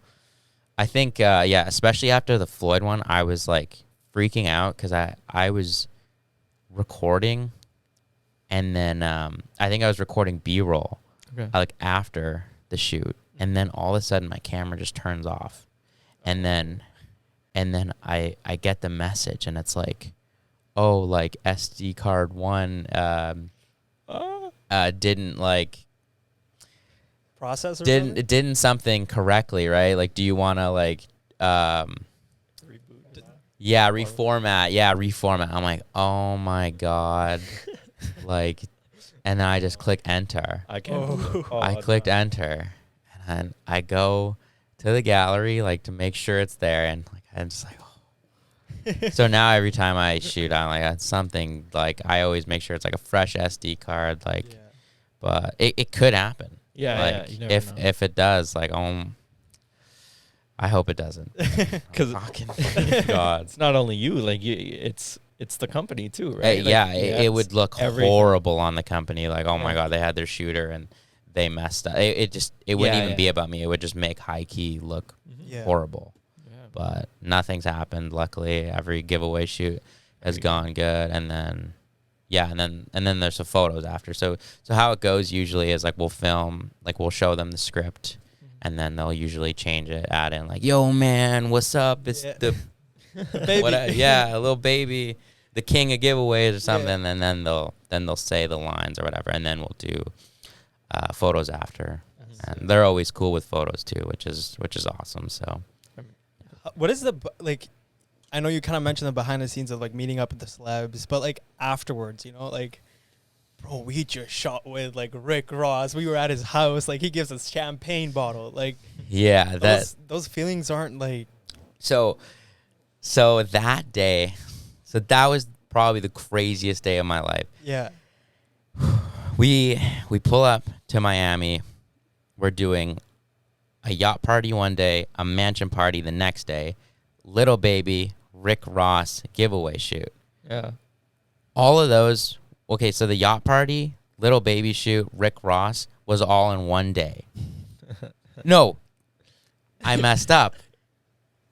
I think especially after the Floyd one, I was like freaking out because I was recording, and then I think I was recording B-roll like after the shoot, and then all of a sudden my camera just turns off, and then I get the message, and it's like, oh, like SD card 1 didn't like process or didn't something correctly, right? Like, do you want to like reformat. I'm like, oh my god. Like, and then I just click enter. I clicked enter, and I go to the gallery like to make sure it's there, and like I'm just like, oh. So now every time I shoot, I'm like, that's something, like I always make sure it's like a fresh SD card, like but it could happen. Like you never know. if it does, like I hope it doesn't. Because God, it's not only you, like it's the company too, right? It would look horrible on the company. Like, oh my god, they had their shooter and they messed up. It wouldn't even be about me. It would just make High Key look horrible. Yeah. But nothing's happened. Luckily, every giveaway shoot has gone good, and then and then there's the photos after. So how it goes usually is like we'll film, like we'll show them the script. And then they'll usually change it, add in like, "Yo, man, what's up? It's the baby, Lil Baby, the king of giveaways or something." And then they'll say the lines or whatever, and then we'll do photos after. And they're always cool with photos too, which is awesome. So, what is the like? I know you kind of mentioned the behind the scenes of like meeting up with the celebs, but like afterwards, you know, like. Bro, we just shot with like Rick Ross. We were at his house. Like he gives us champagne bottle. Like those feelings aren't like. So that day, that was probably the craziest day of my life. Yeah. We pull up to Miami. We're doing a yacht party one day, a mansion party the next day, Lil Baby, Rick Ross giveaway shoot. Yeah. All of those. Okay, so the yacht party, Lil Baby shoot, Rick Ross was all in one day. No, I messed up.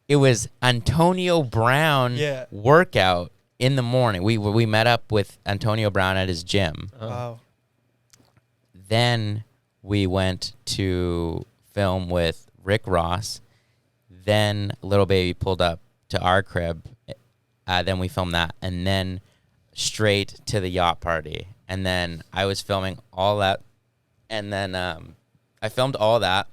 It was Antonio Brown workout in the morning. We met up with Antonio Brown at his gym. Oh. Wow. Then we went to film with Rick Ross. Then Lil Baby pulled up to our crib. Then we filmed that, and then straight to the yacht party. And then I was filming all that, and then I filmed all that,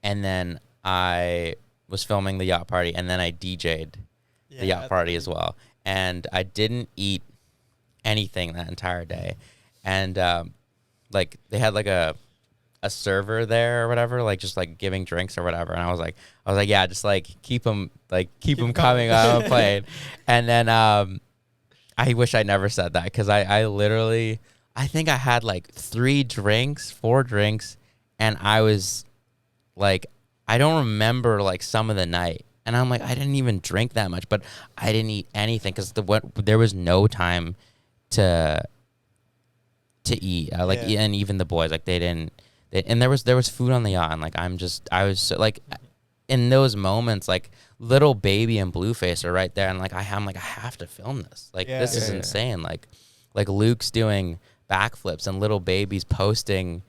and then I was filming the yacht party, and then I DJ'd the yacht party as well. And I didn't eat anything that entire day. And like they had like a server there or whatever, like just like giving drinks or whatever. And I was like, yeah, just like keep them coming on the plane. And then I wish I never said that, because I literally, I think I had like 4 drinks, and I was like I don't remember like some of the night, and I'm like I didn't even drink that much, but I didn't eat anything because there was no time to eat. And even the boys like they didn't. And there was food on the yacht, and like I was so, like in those moments like Lil Baby and Blueface are right there, and like I'm like I have to film this. Like this is insane. Like Luke's doing backflips and Lil Baby's posting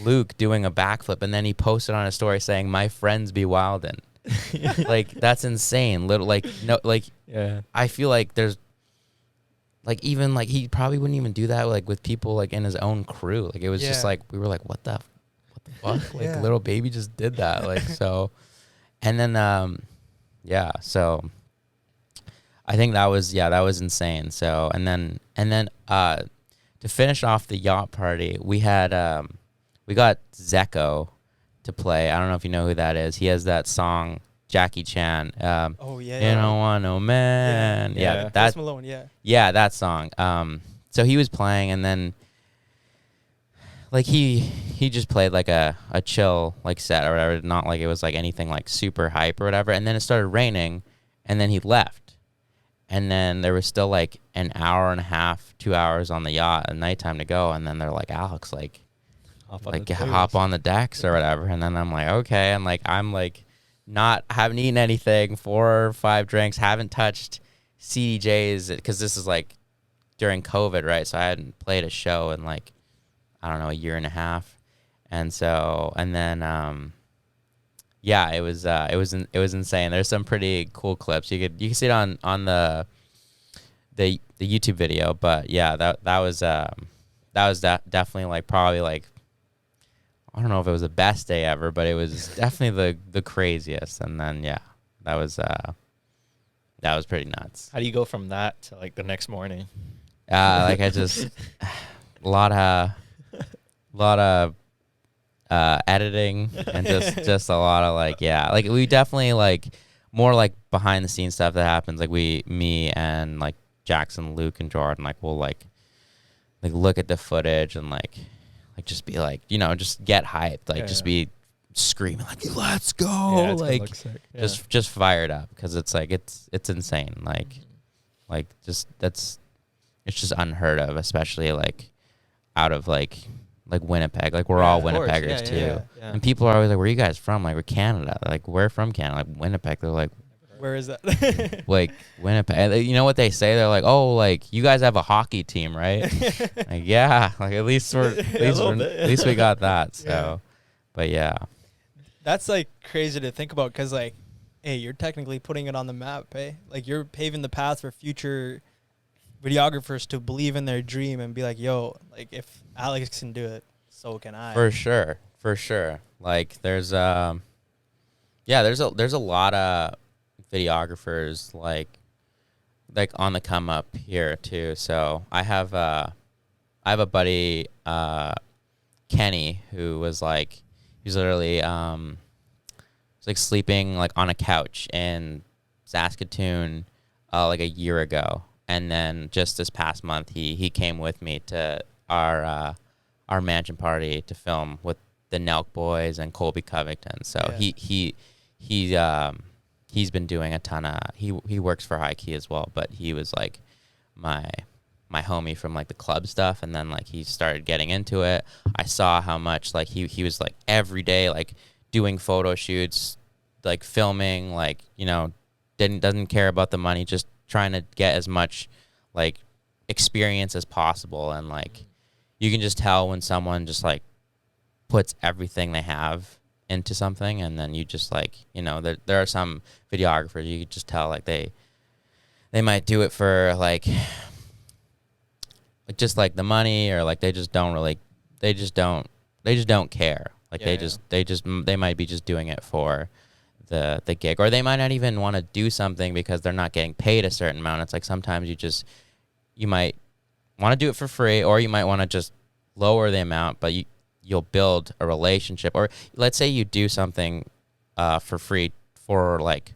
Luke doing a backflip, and then he posted on a story saying my friends be wildin'. Like that's insane. I feel like there's like even like he probably wouldn't even do that like with people like in his own crew. Like it was just like we were like what the fuck? Like Lil Baby just did that. Like so, and then so I think that was insane. So and then to finish off the yacht party, we had we got Zeko to play. I don't know if you know who that is. He has that song Jackie Chan. You don't want no man. Yeah, that's Malone. Yeah, that song. So he was playing, and then like he just played like a chill like set or whatever. Not like it was like anything like super hype or whatever. And then it started raining, and then he left. And then there was still like an hour and a half, 2 hours on the yacht at nighttime to go. And then they're like, Alex, like hop on the decks or whatever. And then I'm like, okay. And like I'm like haven't eaten anything, 4 or 5 drinks, haven't touched CDJs because this is like during COVID, right? So I hadn't played a show in like I don't know, a year and a half. And so and then it was insane. There's some pretty cool clips. You can see it on the YouTube video, but yeah, that was definitely like probably like I don't know if it was the best day ever, but it was definitely the craziest. And then that was pretty nuts. How do you go from that to like the next morning? Like I just a lot of editing and just a lot of like like we definitely like more like behind the scenes stuff that happens. Like me and like Jackson, Luke, and Jordan like we'll like look at the footage and like just be like just get hyped, like be screaming like let's go, like just fired up because it's like it's insane, like just it's just unheard of, especially like out of like Winnipeg. Like we're all Winnipeggers too. And people are always like, where are you guys from? Like we're Canada. Like we're from Canada. Like Winnipeg. They're like, where is that? Like Winnipeg. You know what they say? They're like, oh, like you guys have a hockey team, right? Like yeah. Like at least we got that. So, but yeah. That's like crazy to think about because like, hey, you're technically putting it on the map, eh? Like you're paving the path for future videographers to believe in their dream and be like, yo, like if Alex can do it, so can I. For sure. Like there's a lot of videographers like on the come up here too. So I have a buddy, Kenny, who was like he's literally was like sleeping like on a couch in Saskatoon like a year ago. And then just this past month, he came with me to our mansion party to film with the Nelk Boys and Colby Covington. So he's been doing a ton of he works for High Key as well, but he was like my homie from like the club stuff, and then like he started getting into it. I saw how much like he was like every day like doing photo shoots, like filming, like doesn't care about the money, just trying to get as much like experience as possible. And like you can just tell when someone just like puts everything they have into something, and then you just like there are some videographers you could just tell like they might do it for like just like the money, or like they just don't care, like they might be just doing it for the gig, or they might not even want to do something because they're not getting paid a certain amount. It's like sometimes you might want to do it for free, or you might want to just lower the amount, but you'll build a relationship. Or let's say you do something for free for like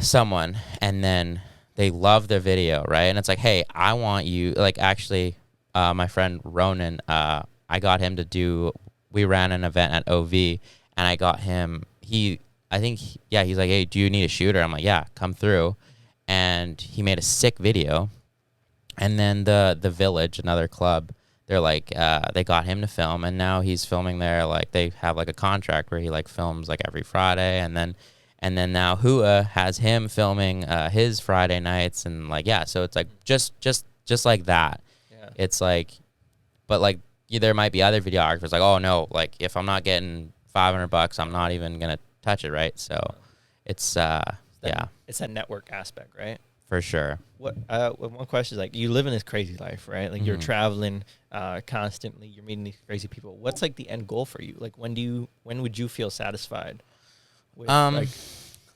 someone, and then they love their video, right? And it's like, hey, I want you, like actually my friend Ronan, I got him to we ran an event at OV, and I got him. He's like, hey, do you need a shooter? I'm like, yeah, come through. And he made a sick video. And then the Village, another club, they're like, they got him to film, and now he's filming there. Like, they have like a contract where he like films like every Friday, and then now Hua has him filming his Friday nights, and like, yeah, so it's like just like that. Yeah. It's like, but like, there might be other videographers like, oh no, like if I'm not getting $500, I'm not even gonna touch it, right? So it's it's that network aspect, right? For sure. One question is, like, you live in this crazy life, right? Like, you're traveling constantly, you're meeting these crazy people. What's like the end goal for you? Like, when would you feel satisfied with, like,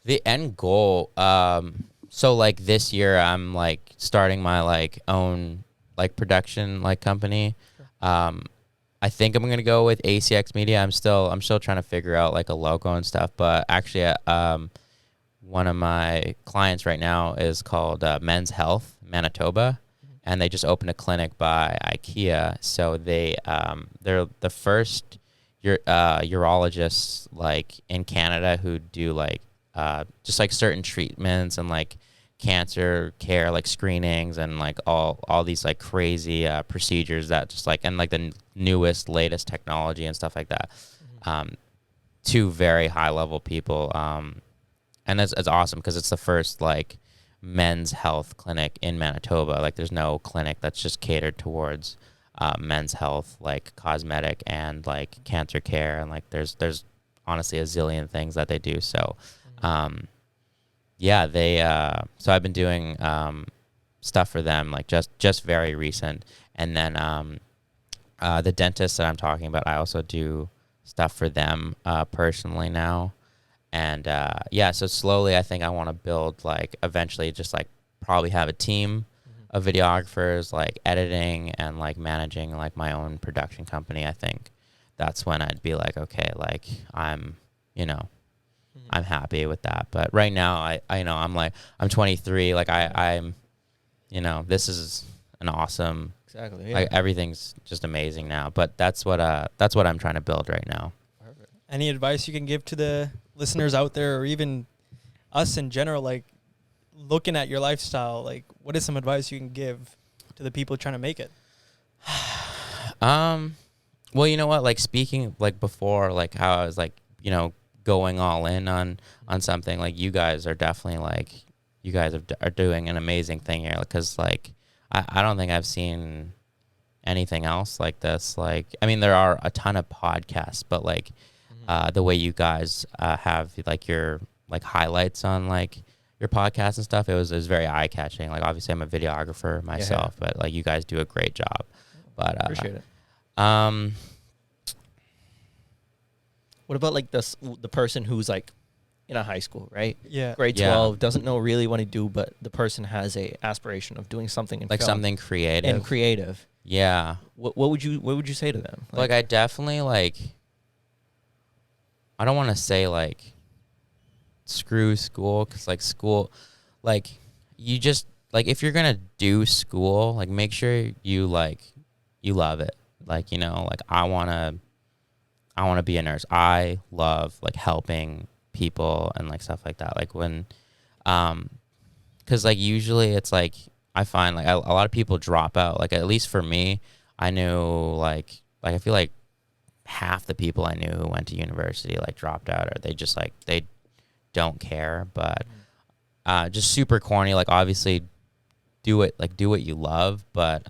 the end goal? So like this year, I'm like starting my like own like production like company. I think I'm gonna go with ACX Media. I'm still trying to figure out like a logo and stuff. But actually, one of my clients right now is called Men's Health Manitoba, and they just opened a clinic by IKEA. So they're the first urologists like in Canada who do like just like certain treatments and like cancer care, like screenings and like all these like crazy procedures that just like, and like the newest latest technology and stuff like that. Two very high level people. And it's awesome because it's the first like men's health clinic in Manitoba. Like, there's no clinic that's just catered towards men's health, like cosmetic and like cancer care, and like there's honestly a zillion things that they do. So yeah, they so I've been doing stuff for them, like just very recent. And then the dentist that I'm talking about, I also do stuff for them personally now. And yeah, so slowly I think I want to build, like, eventually just like probably have a team of videographers, like editing and like managing like my own production company. I think that's when I'd be like, okay, like I'm happy with that. But right now I know I'm 23, like I'm this is an awesome, exactly, yeah. Like, everything's just amazing now. But that's what I'm trying to build right now. Perfect. Any advice you can give to the listeners out there, or even us in general, like looking at your lifestyle, like what is some advice you can give to the people trying to make it? Well, you know what, like speaking like before, like how I was like, going all in on something, like you guys are definitely like, you guys are doing an amazing thing here, because like I don't think I've seen anything else like this. Like, I mean, there are a ton of podcasts, but like the way you guys have like your like highlights on like your podcast and stuff, it was very eye catching. Like, obviously I'm a videographer myself, but like you guys do a great job. But appreciate it. What about like the person who's like in a high school, right? Yeah. Grade 12, doesn't know really what to do, but the person has a aspiration of doing something in like film. Something creative. Yeah. What would you say to them? Like I definitely like, I don't want to say like screw school, because like school, like you just like, if you're gonna do school, like make sure you love it. Like, like I wanna be a nurse. I love like helping people and like stuff like that. Like when because like usually it's like I find like a lot of people drop out. Like, at least for me, I knew like I feel like half the people I knew who went to university like dropped out, or they just like they don't care. But just super corny. Like, obviously do what you love, but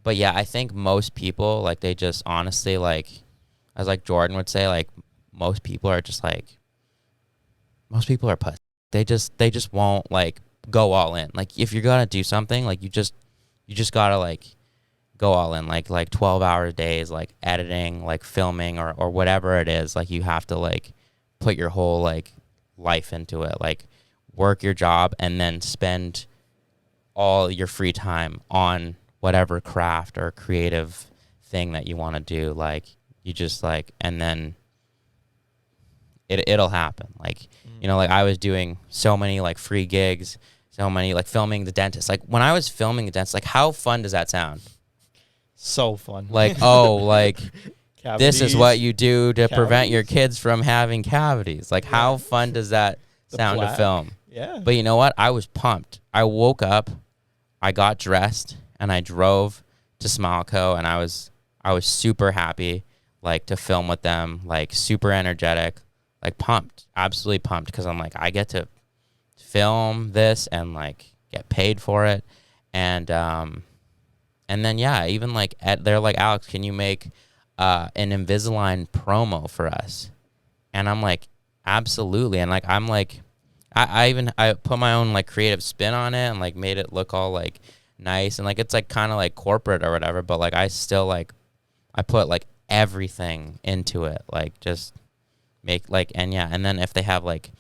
yeah, I think most people, like, they just honestly, like, as like Jordan would say, like most people are pussy. They just won't like go all in. Like, if you're gonna do something, like you just gotta like go all in, like 12-hour days, like editing, like filming, or whatever it is. Like, you have to like put your whole like life into it, like work your job and then spend all your free time on whatever craft or creative thing that you want to do. Like, you just like, and then it'll happen. Like, like I was doing so many like free gigs, so many like filming the dentist. Like, when I was filming the dentist, like how fun does that sound? So fun. Like, oh, like this is what you do to prevent your Cavities. kids from having cavities. Like, how fun does that sound to film? Yeah. But you know what? I was pumped. I woke up, I got dressed, and I drove to Smileco, and I was super happy, like, to film with them, like, super energetic, like, pumped, absolutely pumped, because I'm like, I get to film this and, like, get paid for it. And then, yeah, even, like, they're like, Alex, can you make an Invisalign promo for us? And I'm like, absolutely. And, like, I'm like, I put my own, like, creative spin on it and, like, made it look all, like, nice. And, like, it's, like, kind of, like, corporate or whatever. But, like, I still, like, I put, like, everything into it. Like, just make, like, and, yeah. And then if they have, like,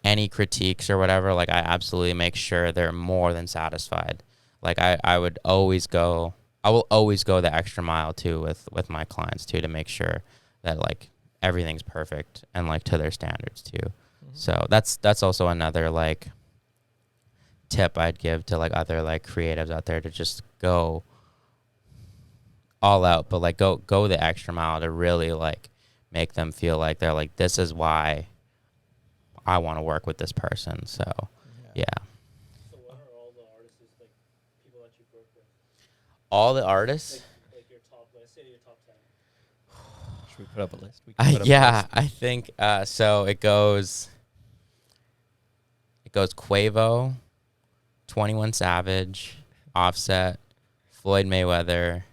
any critiques or whatever, like, I absolutely make sure they're more than satisfied. Like, I will always go the extra mile, too, with my clients, too, to make sure that, like, everything's perfect and, like, to their standards, too. So that's also another, like, tip I'd give to, like, other, like, creatives out there, to just go all out, but, like, go the extra mile to really, like, make them feel like they're like, this is why I want to work with this person. So yeah. So what are all the artists, like, people that you've worked with? All the artists? Like your top, let's say your top 10. Should we put up a list? I think so it goes Quavo, 21 Savage, Offset, Floyd Mayweather,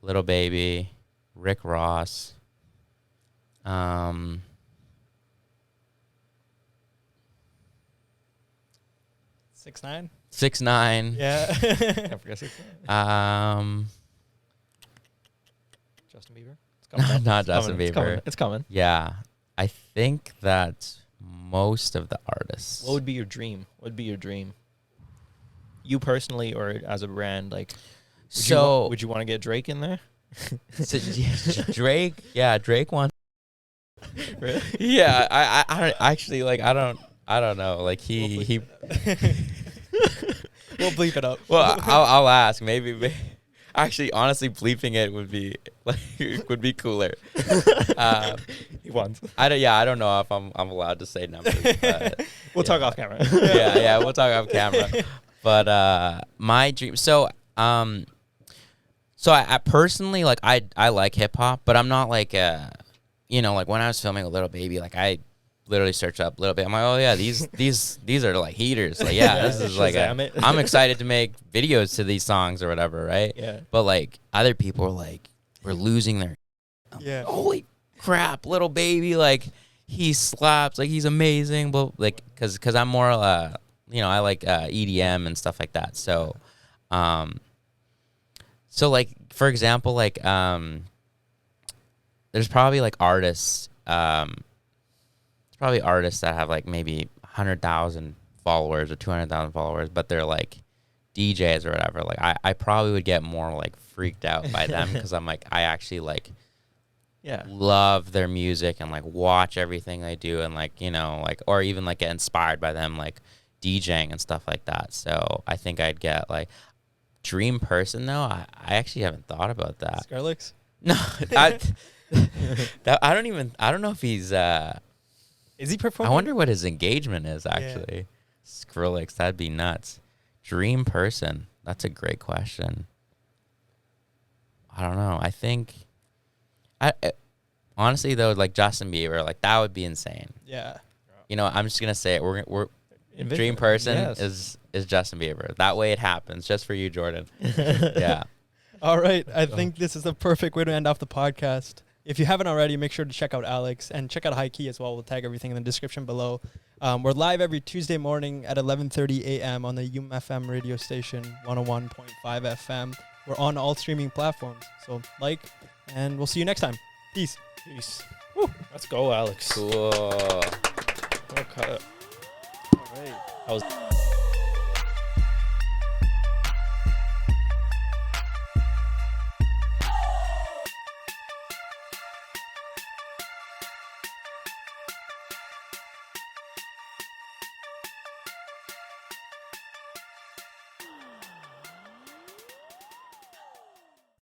Lil Baby, Rick Ross, 6ix9ine. 6ix9ine. Yeah. I forgot 6ix9ine. Justin Bieber. It's coming. Not Justin Bieber. It's coming. Yeah, I think that's most of the artists. What would be your dream? What would be your dream? You personally, or as a brand, like? Would you want to get Drake in there? So, Drake, yeah, Drake wants. Really? Yeah, I don't actually, like, I don't know, like, he. We'll bleep it up. Well, I'll ask. Maybe. Actually, honestly, bleeping it would be, like, would be cooler. He wants. I don't know if I'm allowed to say numbers. But We'll talk off camera. yeah, we'll talk off camera. But my dream. So I personally, like, I like hip hop, but I'm not like like, when I was filming a Lil Baby, like, I literally searched up Lil Baby. I'm like, oh yeah, these are like heaters. Like, yeah, this is like I'm excited to make videos to these songs or whatever, right? Yeah. But, like, other people are like, we're losing their. Yeah. Holy crap, Lil Baby, like, he slaps, like, he's amazing, but, like, because I'm more I like EDM and stuff like that. So like, for example, like, there's probably, like, artists that have, like, maybe 100,000 followers or 200,000 followers, but they're, like, DJs or whatever. Like, I probably would get more, like, freaked out by them, because I'm like, I actually, like, love their music and, like, watch everything they do, and, like, like, or even, like, get inspired by them, like, DJing and stuff like that. So I think I'd get, like, dream person, though. I actually haven't thought about that. Skrillex? No, I don't know if he's Is he performing? I wonder what his engagement is, actually. Yeah. Skrillex, that'd be nuts. Dream person. That's a great question. I don't know. I think honestly, though, like, Justin Bieber, like, that would be insane. Yeah. I'm just gonna say it. We're dream person is Justin Bieber. That way it happens, just for you, Jordan. Yeah. All right. I think this is the perfect way to end off the podcast. If you haven't already, make sure to check out Alex and check out High Key as well. We'll tag everything in the description below. We're live every Tuesday morning at 11:30 a.m. on the UMFM radio station, 101.5 FM. We're on all streaming platforms. So and we'll see you next time. Peace. Woo. Let's go, Alex. Cool. Okay. All right. That was